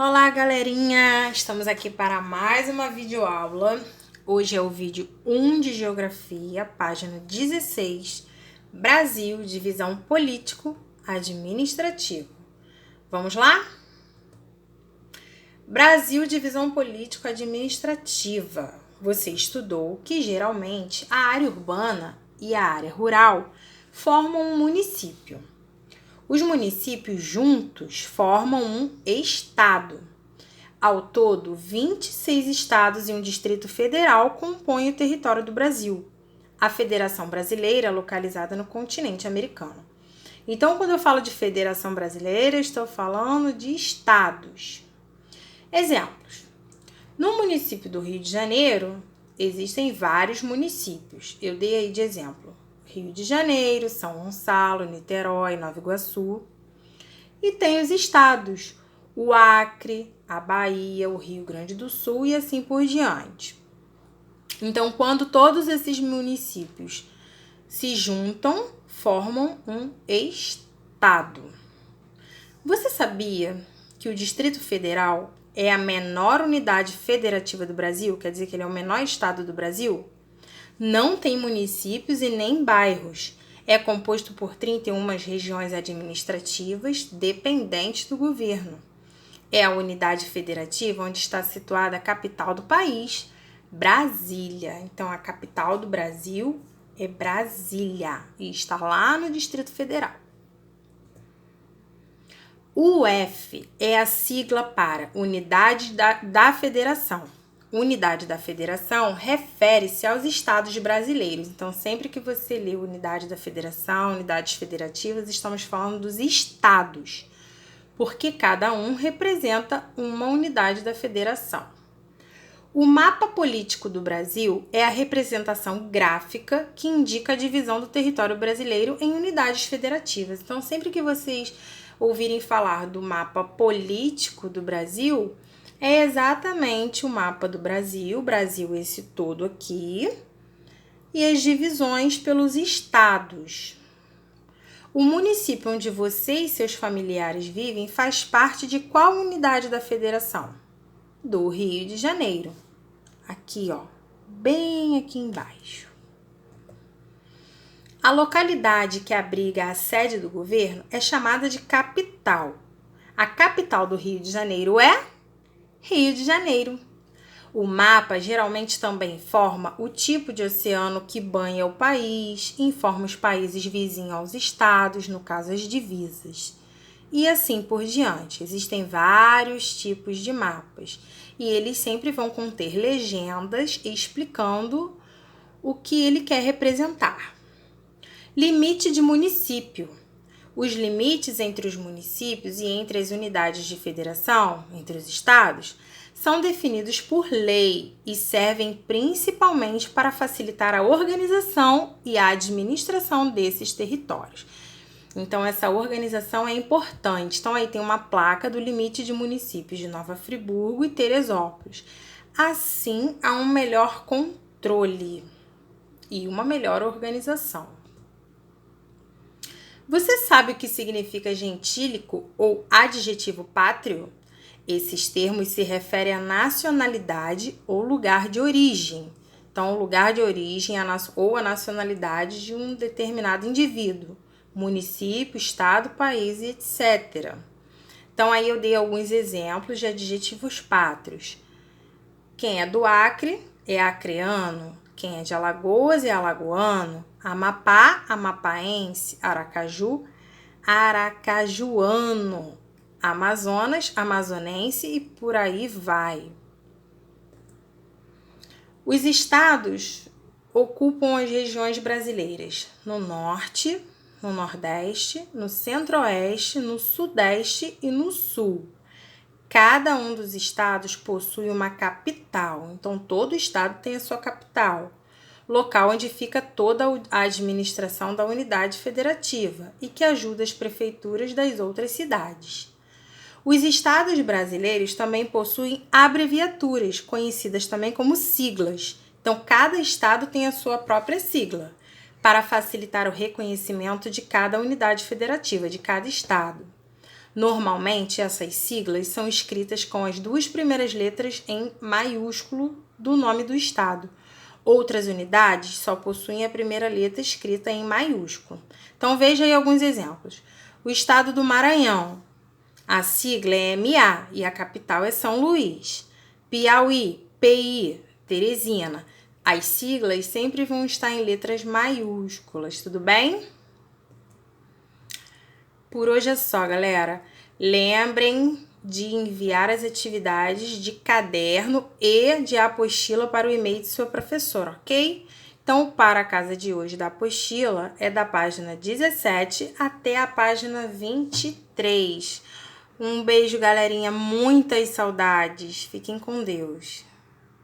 Olá, galerinha! Estamos aqui para mais uma videoaula. Hoje é o vídeo 1 de Geografia, página 16, Brasil, divisão político-administrativo. Vamos lá? Brasil, divisão político-administrativa. Você estudou que, geralmente, a área urbana e a área rural formam um município. Os municípios juntos formam um estado. Ao todo, 26 estados e um Distrito Federal compõem o território do Brasil. A Federação Brasileira é localizada no continente americano. Então, quando eu falo de Federação Brasileira, estou falando de estados. Exemplos. No município do Rio de Janeiro, existem vários municípios. Eu dei aí de exemplo. Rio de Janeiro, São Gonçalo, Niterói, Nova Iguaçu. E tem os estados, o Acre, a Bahia, o Rio Grande do Sul e assim por diante. Então, quando todos esses municípios se juntam, formam um estado. Você sabia que o Distrito Federal é a menor unidade federativa do Brasil? Quer dizer que ele é o menor estado do Brasil? Não tem municípios e nem bairros. É composto por 31 regiões administrativas dependentes do governo. É a unidade federativa onde está situada a capital do país, Brasília. Então, a capital do Brasil é Brasília e está lá no Distrito Federal. UF é a sigla para Unidade da Federação. Unidade da Federação refere-se aos estados brasileiros. Então, sempre que você lê Unidade da Federação, unidades federativas, estamos falando dos estados, porque cada um representa uma unidade da federação. O mapa político do Brasil é a representação gráfica que indica a divisão do território brasileiro em unidades federativas. Então, sempre que vocês ouvirem falar do mapa político do Brasil, é exatamente o mapa do Brasil, esse todo aqui, e as divisões pelos estados. O município onde você e seus familiares vivem faz parte de qual unidade da federação? Do Rio de Janeiro. Aqui, ó, bem aqui embaixo. A localidade que abriga a sede do governo é chamada de capital. A capital do Rio de Janeiro é Rio de Janeiro. O mapa geralmente também informa o tipo de oceano que banha o país, informa os países vizinhos aos estados, no caso as divisas. E assim por diante. Existem vários tipos de mapas e eles sempre vão conter legendas explicando o que ele quer representar. Limite de município. Os limites entre os municípios e entre as unidades de federação, entre os estados, são definidos por lei e servem principalmente para facilitar a organização e a administração desses territórios. Então, essa organização é importante. Então, aí tem uma placa do limite de municípios de Nova Friburgo e Teresópolis. Assim, há um melhor controle e uma melhor organização. Você sabe o que significa gentílico ou adjetivo pátrio? Esses termos se referem à nacionalidade ou lugar de origem. Então, o lugar de origem ou a nacionalidade de um determinado indivíduo, município, estado, país, etc. Então, aí eu dei alguns exemplos de adjetivos pátrios. Quem é do Acre é acreano. Quem é de Alagoas é alagoano. Amapá, amapaense. Aracaju, aracajuano. Amazonas, amazonense e por aí vai. Os estados ocupam as regiões brasileiras no norte, no nordeste, no centro-oeste, no sudeste e no sul. Cada um dos estados possui uma capital, então todo estado tem a sua capital, local onde fica toda a administração da unidade federativa e que ajuda as prefeituras das outras cidades. Os estados brasileiros também possuem abreviaturas, conhecidas também como siglas. Então, cada estado tem a sua própria sigla, para facilitar o reconhecimento de cada unidade federativa, de cada estado. Normalmente, essas siglas são escritas com as 2 primeiras letras em maiúsculo do nome do estado. Outras unidades só possuem a primeira letra escrita em maiúsculo. Então, veja aí alguns exemplos. O estado do Maranhão, a sigla é MA e a capital é São Luís. Piauí, PI, Teresina. As siglas sempre vão estar em letras maiúsculas, tudo bem? Por hoje é só, galera. Lembrem de enviar as atividades de caderno e de apostila para o e-mail de sua professora, ok? Então, para a casa de hoje da apostila é da página 17 até a página 23. Um beijo, galerinha. Muitas saudades. Fiquem com Deus.